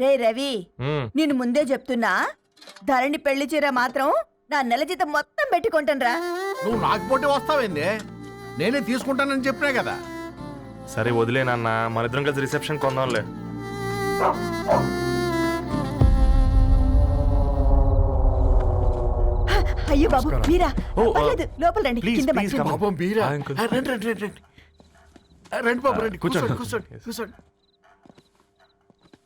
రే రవి, నేను ముందే చెప్తున్నా, ధరణి పెళ్లి చీర మాత్రం నా నెల జీతం మొత్తం పెట్టుకుంటానురా. నువ్వు నాకు పోటీ వస్తావేంది? నేనే తీసుకుంటానని చెప్పినా కదా. సరే వదిలేనన్న, మన ఇద్దరం కలిసి రిసెప్షన్ కొందాంలే. అయ్యో బాబు మీరా? ఓ, పర్లేదు, లోపల రండి. ప్లీజ్, కింద ప్లీజ్ మంచం. కమ్. పాపం మీరా? ఆ, అంకుల్. రండి రండి రండి రండి. రండి బాబు రండి, కూర్చోండి కూర్చోండి కూర్చోండి.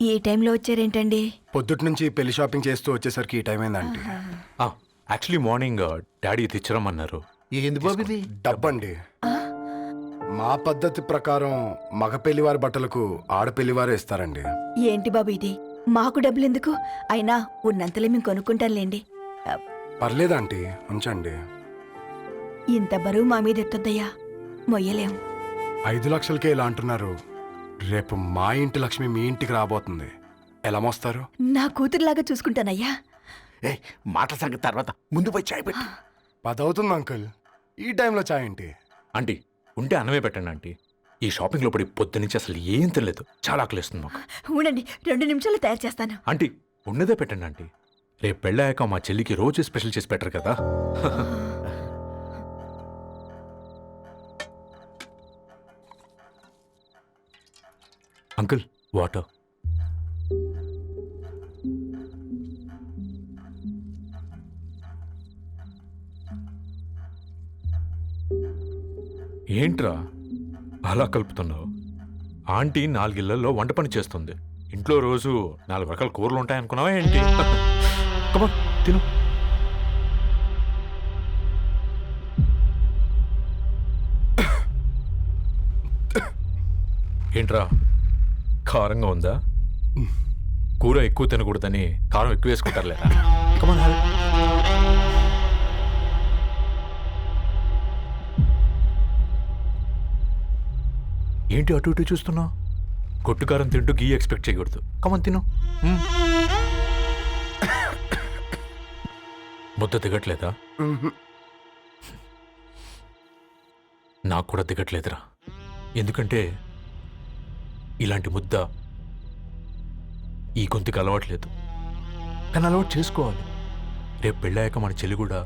ఈ టైంలో వచ్చారేంటండి? పొద్దుటి నుంచి పెళ్లి షాపింగ్ చేస్తూ వచ్చేసరికి ఈ టైం అయిందండి. యాక్చువల్లీ మార్నింగ్ డాడీ తెచ్చరమన్నారు. ఏంది బాబు ఇది? డబ్బండి. మా పద్ధతి ప్రకారం మగ పెళ్లివారి బట్టలకు ఆడపెళ్లివారే ఇస్తారండి. ఏంటి బాబు ఇది? మాకు డబ్బులు ఎందుకు? అయినా ఉన్నంతలే మేము కొనుక్కుంటాంలేండి. పర్లేదంటీ, ఉంచండి. ఇంత బరువు మా మీద ఎత్తొద్దయ్యా, మొయ్యలేం. 5 లక్షలకే ఇలా అంటున్నారు. రేపు మా ఇంటి లక్ష్మి మీ ఇంటికి రాబోతుంది. ఎలా మోస్తారు? నా కూతురులాగా చూసుకుంటానయ్యా. ఏ మాట సంగతి తర్వాత, ముందు పోయి చాయ్ పెట్టి. 10 అవుతుంది అంకుల్, ఈ టైంలో చాయ్ ఏంటి? ఆంటీ ఉంటే అన్నమే పెట్టండి ఆంటీ. ఈ షాపింగ్లో పడి పొద్దు నుంచి అసలు ఏం తెలియదు, చాలా ఆకలిస్తుంది మాకు. ఉండండి, 2 నిమిషాలు తయారు చేస్తాను. ఆంటీ ఉన్నదే పెట్టండి ఆంటీ. రేపు పెళ్ళాక మా చెల్లికి రోజు స్పెషల్ చేసి పెట్టరు కదా. Uncle water. ఏంట్రా అలా కలుపుతున్నావు? ఆంటీ 4 ఇళ్లలో వంట పని చేస్తుంది. ఇంట్లో రోజు 4 రకాల కూరలు ఉంటాయనుకున్నావా ఏంటి? కమా తిను. ఏంట్రా కారంగా ఉందా? కూర ఎక్కువ తినకూడదని కారం ఎక్కువ వేసుకుంటారులేరా. కమా ఏంటి అటు ఇటు చూస్తున్నావు? కొట్టుకారం తింటూ గీ ఎక్స్పెక్ట్ చేయకూడదు. కమన్ తిను. ముద్ద దిగట్లేదా? నాకు కూడా దిగట్లేదురా. ఎందుకంటే ఇలాంటి ముద్ద ఈ గొంతుకి అలవాట్లేదు. కానీ అలవాటు చేసుకోవాలి. రేపు పెళ్ళాక మన చెల్లి కూడా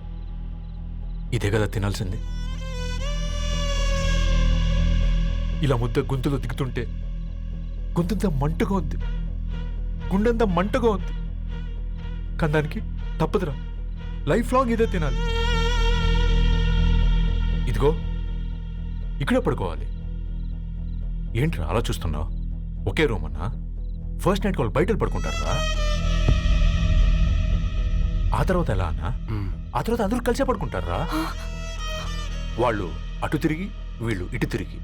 ఇదే కదా తినాల్సింది. ఇలా ముద్ద గొంతులో దిగుతుంటే గొంతంతా మంటగా ఉంది, గుండెంతా మంటగా ఉంది. కానీ దానికి తప్పదురా, లైఫ్ లాంగ్ ఇదే తినాలి. ఇదిగో ఇక్కడే పడుకోవాలి. ఏంట్రా అలా చూస్తున్నావు? ఒకే రూమ్ అన్నా? ఫస్ట్ నైట్ వాళ్ళు బయట పడుకుంటారా? ఆ తర్వాత ఎలా అన్నా? ఆ తర్వాత అందరూ కలిసే పడుకుంటారా? వాళ్ళు అటు తిరిగి, వీళ్ళు ఇటు తిరిగి.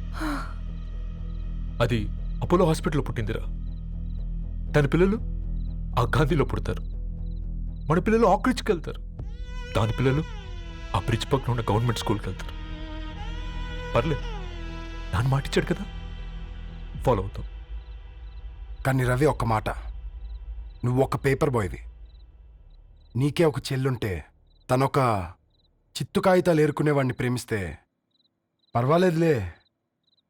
అది అపోలో హాస్పిటల్లో పుట్టిందిరా. దాని పిల్లలు ఆ గాంధీలో పుడతారు. మన పిల్లలు ఆక్రిచ్కి వెళ్తారు. దాని పిల్లలు ఆ బ్రిడ్జ్ పక్కన ఉన్న గవర్నమెంట్ స్కూల్కి వెళ్తారు. పర్లేదు, దాన్ని మాటిచ్చాడు కదా, ఫాలో అవుతాం. కానీ రవి, ఒక్క మాట. నువ్వు ఒక పేపర్ బాయ్వి. నీకే ఒక చెల్లుంటే తనొక చిత్తు కాగితాలు ఏరుకునేవాడిని ప్రేమిస్తే పర్వాలేదులే,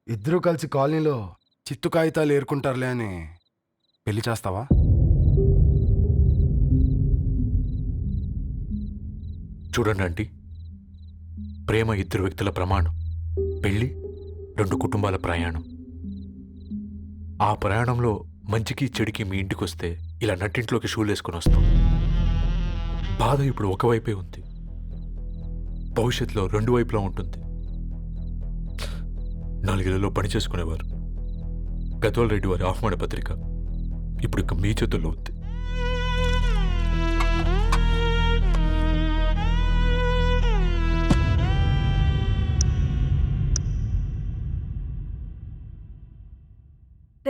ఇద్దరూ కలిసి కాలనీలో చిత్తు కాగితాలు ఏరుకుంటారులే అని పెళ్లి చేస్తావా? చూడండి ఆంటీ, ప్రేమ 2 వ్యక్తుల ప్రమాణం, పెళ్లి 2 కుటుంబాల ప్రయాణం. ఆ ప్రయాణంలో మంచికి చెడుకి మీ ఇంటికి వస్తే ఇలా నట్టింట్లోకి షూలు వేసుకుని వస్తాం. బాధ ఇప్పుడు ఒకవైపే ఉంది, భవిష్యత్తులో 2 వైపులా ఉంటుంది. 4 ఇళ్లలో పని చేసుకునేవారు గద్వాల్ రెడ్డి వారి ఆహ్వాన పత్రిక ఇప్పుడు ఇక మీ చేతుల్లో ఉంది.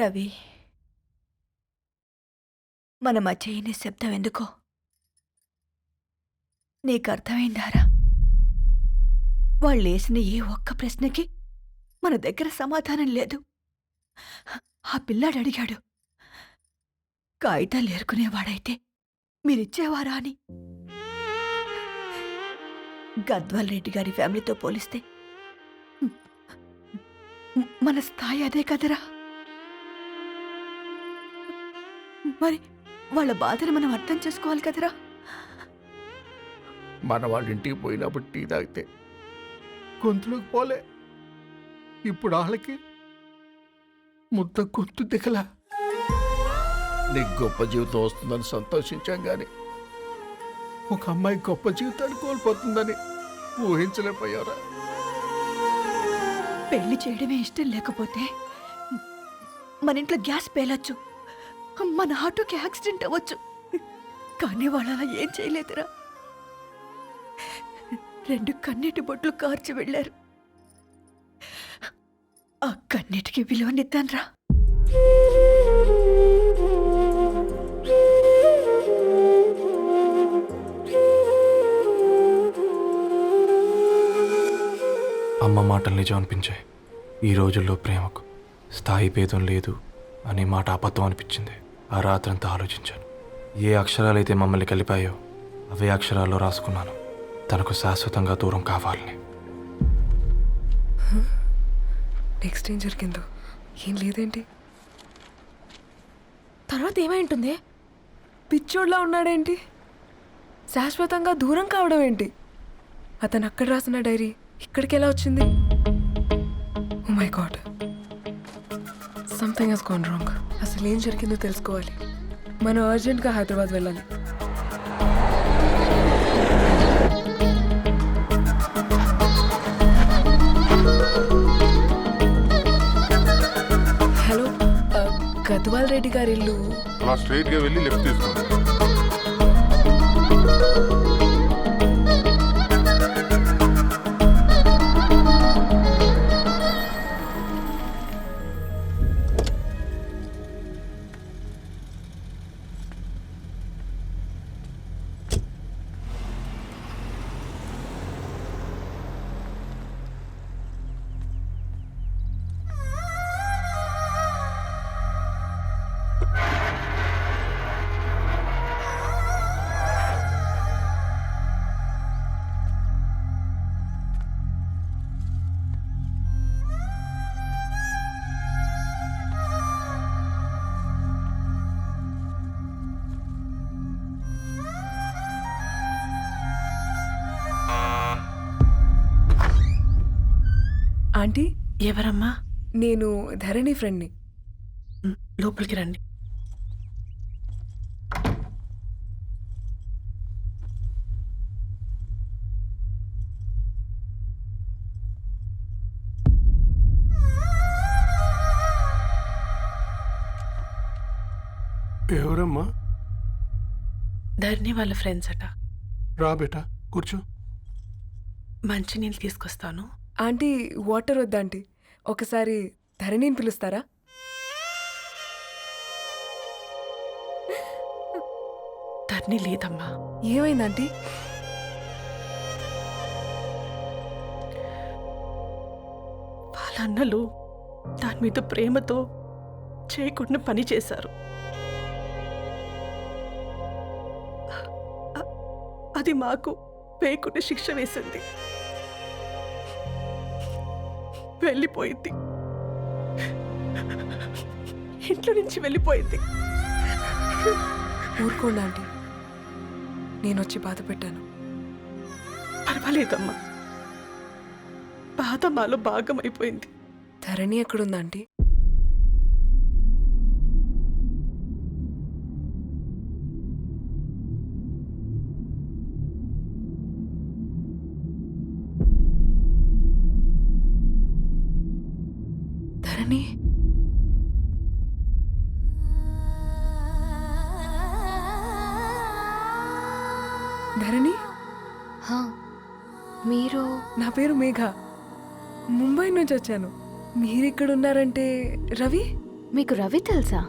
రవి, మన మధ్య ఈ నిశ్శబ్దం ఎందుకో నీకు అర్థమైందారా? వాళ్ళు వేసిన ఏ ఒక్క ప్రశ్నకి మన దగ్గర సమాధానం లేదు. ఆ పిల్లాడు అడిగాడు, కాగితాలు ఏరుకునేవాడైతే మీరిచ్చేవారా అని. గద్వాల్ రెడ్డి గారి ఫ్యామిలీతో పోలిస్తే మన స్థాయి అదే కదరా. మరి వాళ్ళ బాధను మనం అర్థం చేసుకోవాలి కదరా. మన వాళ్ళ ఇంటికి పోయినప్పుడు టీ తాగితే గొంతులోకి పోలే, ఇప్పుడు వాళ్ళకి ముద్ద గొంతు దిగలా. నీకు గొప్ప జీవితం వస్తుందని సంతోషించాం కానీ ఒక అమ్మాయి గొప్ప జీవితాన్ని కోల్పోతుందని ఊహించలేకపోయారా? పెళ్లి చేయడమే ఇష్టం లేకపోతే మన ఇంట్లో గ్యాస్ పేలొచ్చు, మన ఆటోకి యాక్సిడెంట్ అవ్వచ్చు, కానీ వాళ్ళు అలా ఏం చేయలేదురా. 2 కన్నీటి బొట్లు కార్చి వెళ్ళారు. ఆ కన్నీటికి విలువనిద్దాన్రా. అమ్మ మాటలు నిజం అనిపించాయి. ఈ రోజుల్లో ప్రేమకు స్థాయి భేదం లేదు అనే మాట అబద్ధం అనిపించింది. ఆ రాత్రంతా ఆలోచించాను. ఏ అక్షరాలైతే మమ్మల్ని కలిపాయో అవే అక్షరాల్లో రాసుకున్నాను, తనకు శాశ్వతంగా దూరం కావాలని. నెక్స్ట్ ఏం జరిగిందో ఏం లేదేంటి? తర్వాత ఏమై ఉంటుంది? పిచ్చోడ్లా ఉన్నాడేంటి? శాశ్వతంగా దూరం కావడం ఏంటి? అతను అక్కడ రాసిన డైరీ ఇక్కడికి ఎలా వచ్చింది? Oh my God, something has gone wrong. అసలు ఏం జరిగిందో తెలుసుకోవాలి. మనం అర్జెంట్గా హైదరాబాద్ వెళ్ళాలి. హలో, గద్వాల్ రెడ్డి గారి ఇల్లు అలా స్ట్రైట్ గా వెళ్ళి లెఫ్ట్ తీసుకోండి. ఆంటీ, ఎవరమ్మా? నేను ధరణి ఫ్రెండ్ని. లోపలికి రండి. ఎవరమ్మా? ధరణి వాళ్ళ ఫ్రెండ్స్ అట. రా బేటా, కూర్చో. మంచినీళ్ళు తీసుకొస్తాను. ఆంటీ, వాటర్ వద్దా ఆంటీ? ఒకసారి ధరణిని పిలుస్తారా? ధరణి లేదమ్మా. ఏమైంది ఆంటీ? వాళ్ళ అన్నలు దాని మీద ప్రేమతో చేయకుండా పని చేశారు. అది మాకు వేయకుండా శిక్ష వేసింది. వెళ్ళిపోయింది, ఇంట్లో నుంచి వెళ్ళిపోయింది. ఊరుకోండి ఆంటీ, నేను వచ్చి బాధ పెట్టాను. పర్వాలేదమ్మా, బాధ మాలో భాగమైపోయింది. ధరణి ఎక్కడుందా ఆంటీ? ధరణి, ధరణి, మీరు? నా పేరు మేఘ, ముంబై నుంచి వచ్చాను. మీరిక్కడున్నారంటే రవి? మీకు రవి తెలుసా?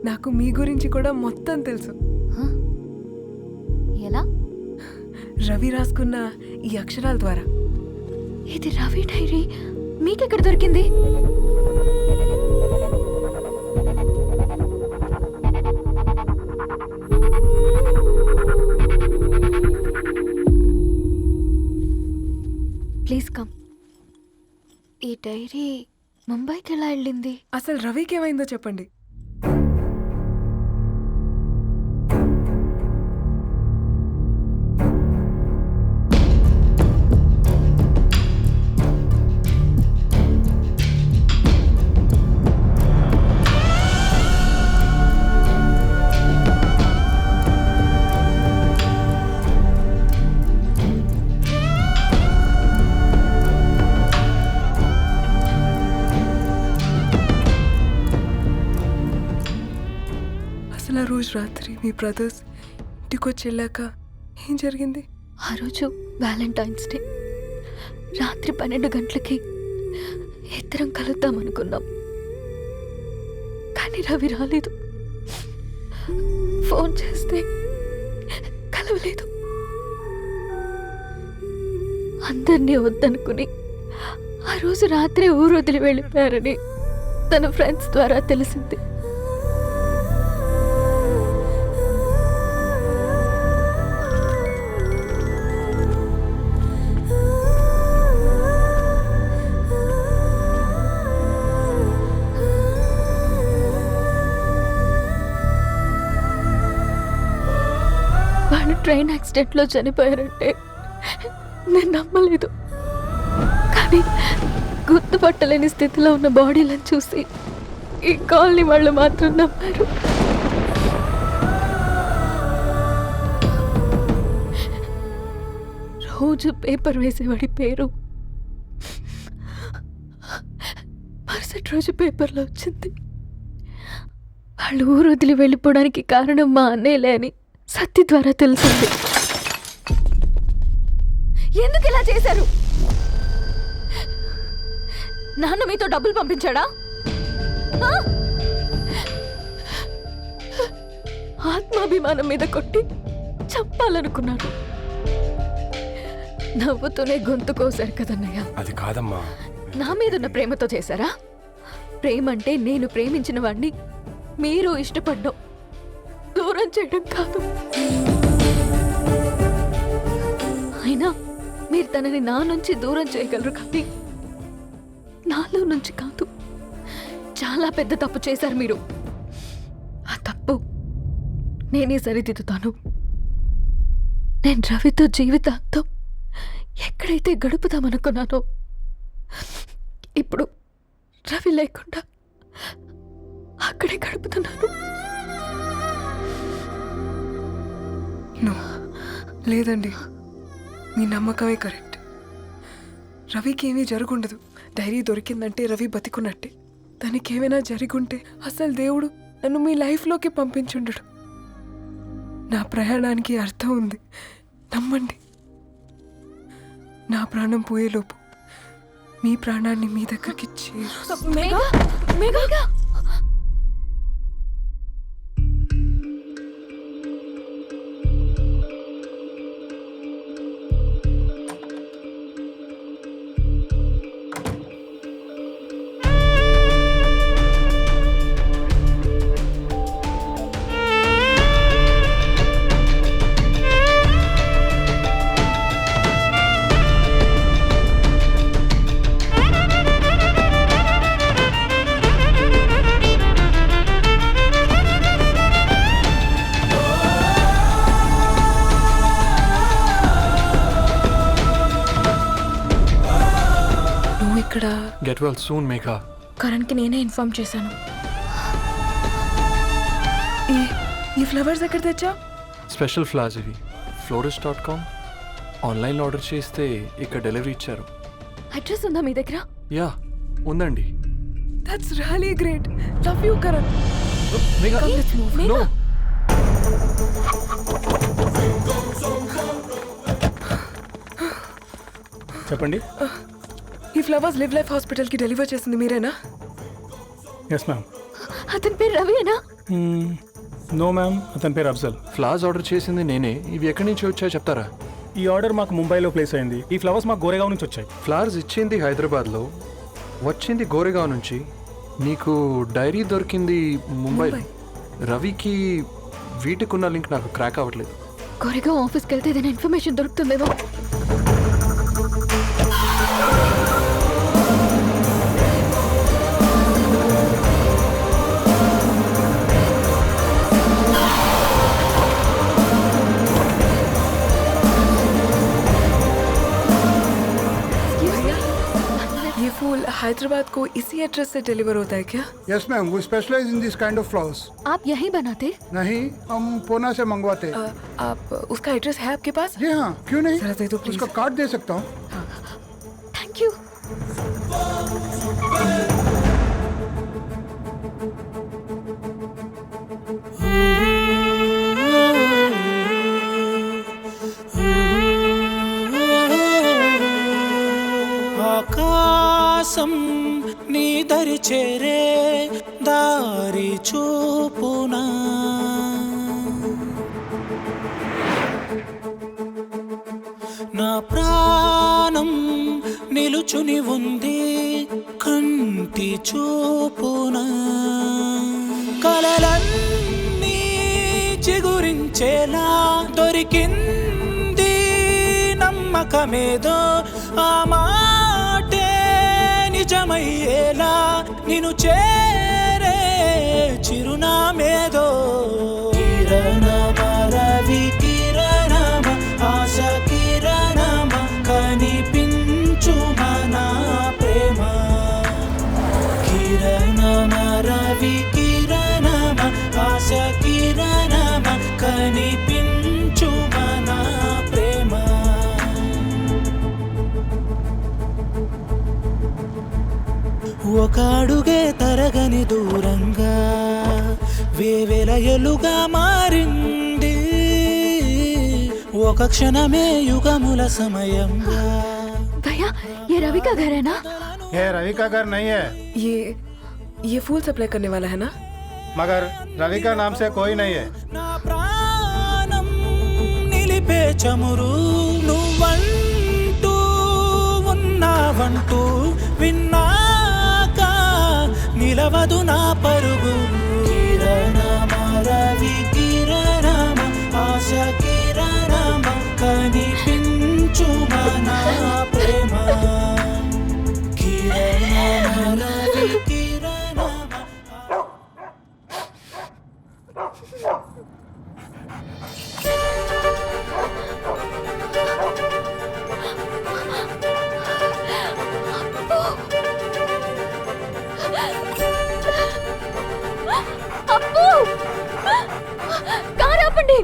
నాకు మీ గురించి కూడా మొత్తం తెలుసు. ఎలా? రవి రాసుకున్న ఈ అక్షరాల ద్వారా. ఇది రవి డైరీ మీకెక్కడ దొరికింది? Please come. ఈ డైరీ ముంబైకి ఎలా వెళ్ళింది? అసలు రవికి ఏమైందో చెప్పండి. అసలు ఆ రోజు రాత్రి మీ బ్రదర్స్ ఇంటికి వచ్చి వెళ్ళాక ఏం జరిగింది? ఆ రోజు వ్యాలంటైన్స్ డే రాత్రి 12 గంటలకి ఇద్దరం కలుద్దాం అనుకున్నాం. కానీ రవి రాలేదు. ఫోన్ చేస్తే కలవలేదు. అందరినీ వద్దనుకుని ఆ రోజు రాత్రి ఊరు వదిలి వెళ్ళిపోయారని తన ఫ్రెండ్స్ ద్వారా తెలిసింది. వాళ్ళు ట్రైన్ యాక్సిడెంట్లో చనిపోయారంటే నేను నమ్మలేదు. కానీ గుర్తుపట్టలేని స్థితిలో ఉన్న బాడీలను చూసి ఈ కాలనీ వాళ్ళు మాత్రం నమ్మారు. రోజు పేపర్ వేసేవాడి పేరు మరుసటి రోజు పేపర్లో వచ్చింది. వాళ్ళు ఊరు వదిలి వెళ్ళిపోవడానికి కారణం మా అన్నయ్యలే అని సత్తి ద్వారా తెలిసింది. ఎందుకు ఇలా చేశారు? నాన్న మీతో డబ్బులు పంపించాడా? ఆ? ఆత్మాభిమానం మీద కొట్టి చంపాలనుకున్నాడు. నవ్వుతూనే గొంతు కోసారు కదన్నయ్య. అది కాదమ్మా. నా మీదున్న ప్రేమతో చేశారా? ప్రేమ అంటే నేను ప్రేమించిన వాడిని మీరు ఇష్టపడ్డం, దూరం చేయడం కాదు. అయినా మీరు తనని నా నుంచి దూరం చేయగలరు, కానీ నాలో నుంచి కాదు. చాలా పెద్ద తప్పు చేశారు మీరు. ఆ తప్పు నేనే సరిదిద్దుతాను. నేను రవితో జీవితాంతం ఎక్కడైతే గడుపుదామనుకున్నానో ఇప్పుడు రవి లేకుండా అక్కడే గడుపుతున్నాను. లేదండి, మీ నమ్మకమే కరెక్ట్. రవికి ఏమీ జరుగుండదు. డైరీ దొరికిందంటే రవి బతికున్నట్టే. తనకేమైనా జరుగుంటే అసలు దేవుడు నన్ను మీ లైఫ్లోకి పంపించుండడు. నా ప్రయాణానికి అర్థం ఉంది, నమ్మండి. నా ప్రాణం పోయేలోపు మీ ప్రాణాన్ని మీ దగ్గరికి ఇక్కడ గెట్ వెల్ సూన్ మేఘా. కరణ్కి నేనే ఇన్ఫార్మ్ చేశాను. ఈ ఫ్లవర్స్ ఎక్కడ తెచ్చా? స్పెషల్ ఫ్లవర్స్ ఇవి. florist.com ఆన్లైన్లో ఆర్డర్ చేస్తే ఇక్కడ డెలివరీ ఇచ్చారు. అడ్రస్ ఉందా మీ దగ్గర? యా ఉందండి. That's really great. Love you Karan. Megha no. చెప్పండి. ఈ ఫ్లవర్స్ లివ్ లైఫ్ హాస్పిటల్కి డెలివర్ చేసింది మీరేనా? Yes ma'am. అతని పేరు రవియేనా? నో మ్యామ్, అతని పేరు అఫ్జల్. ఫ్లవర్స్ ఆర్డర్ చేసింది నేనే. ఇవి ఎక్కడి నుంచి వచ్చాయో చెప్తారా? ఈ ఆర్డర్ మాకు ముంబైలో ప్లేస్ అయింది. ఈ ఫ్లవర్స్ మాకు గోరేగావ్ నుంచి వచ్చాయి. ఫ్లవర్స్ ఇచ్చింది హైదరాబాద్లో, వచ్చింది గోరేగావ్ నుంచి. నీకు డైరీ దొరికింది ముంబై. రవికి వీటికున్న లింక్ నాకు క్రాక్ అవ్వట్లేదు. కోరేగావ్ ఆఫీస్కి వెళ్తే ఏదైనా ఇన్ఫర్మేషన్ దొరుకుతుందేమో. फूल हैदराबाद को इसी एड्रेस से डिलीवर होता है क्या? Yes ma'am, we specialise in this kind of flowers. आप यहीं बनाते? नहीं, हम पूना से मंगवाते हैं. आप उसका एड्रेस है आपके पास? जी हाँ, क्यों नहीं? जरा दे दो प्लीज. उसका कार्ड दे सकता हूँ. Thank you. Oh చూపునా నా ప్రాణం నిలుచుని ఉంది కంటి చూపునా కలలన్నీ చిగురించేలా దొరికింది నమ్మకమేదో ఆ మాటే నిజమయ్యేలా నిన్ను చేరే చిరునామేదో కిరణమ రవి కిరణమ ఆశ కిరణమ కనిపించుమా నా ప్రేమ కిరణమ రవి కిరణమ ఆశ కిరణమ కనిపించుమా నా ప్రేమ ఒక అడుగే తరగని దూరంగా వేవేల ఎలుగా మారింది ఒక క్షణమే యుగముల సమయంగా भैया ये रवि का घर है ना? ये रवि का घर नहीं है, ये फूल सप्लाई करने वाला है ना? मगर रवि का नाम से कोई नहीं है। నా ప్రాణం నిలిపే చమురు నువ్వంటూ ఉన్నావంటూ విన్నాక నిలవదు నా పరుగు కిరణమ రవి కిరణమ ఆశ కిరణమ కనిపించుమా నా ప్రేమ కిరణమ రవి కిరణమ అప్పు కారు ఆపండి.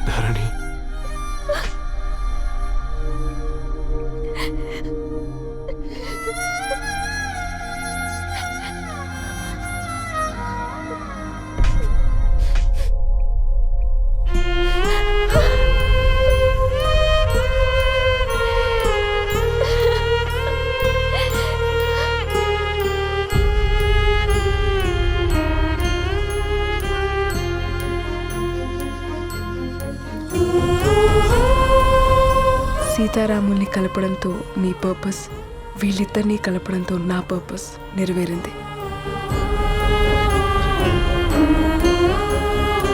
ధరణి సీతారాముల్ని కలపడంతో నీ పర్పస్, వీళ్ళిద్దరినీ కలపడంతో నా పర్పస్ నెరవేరింది.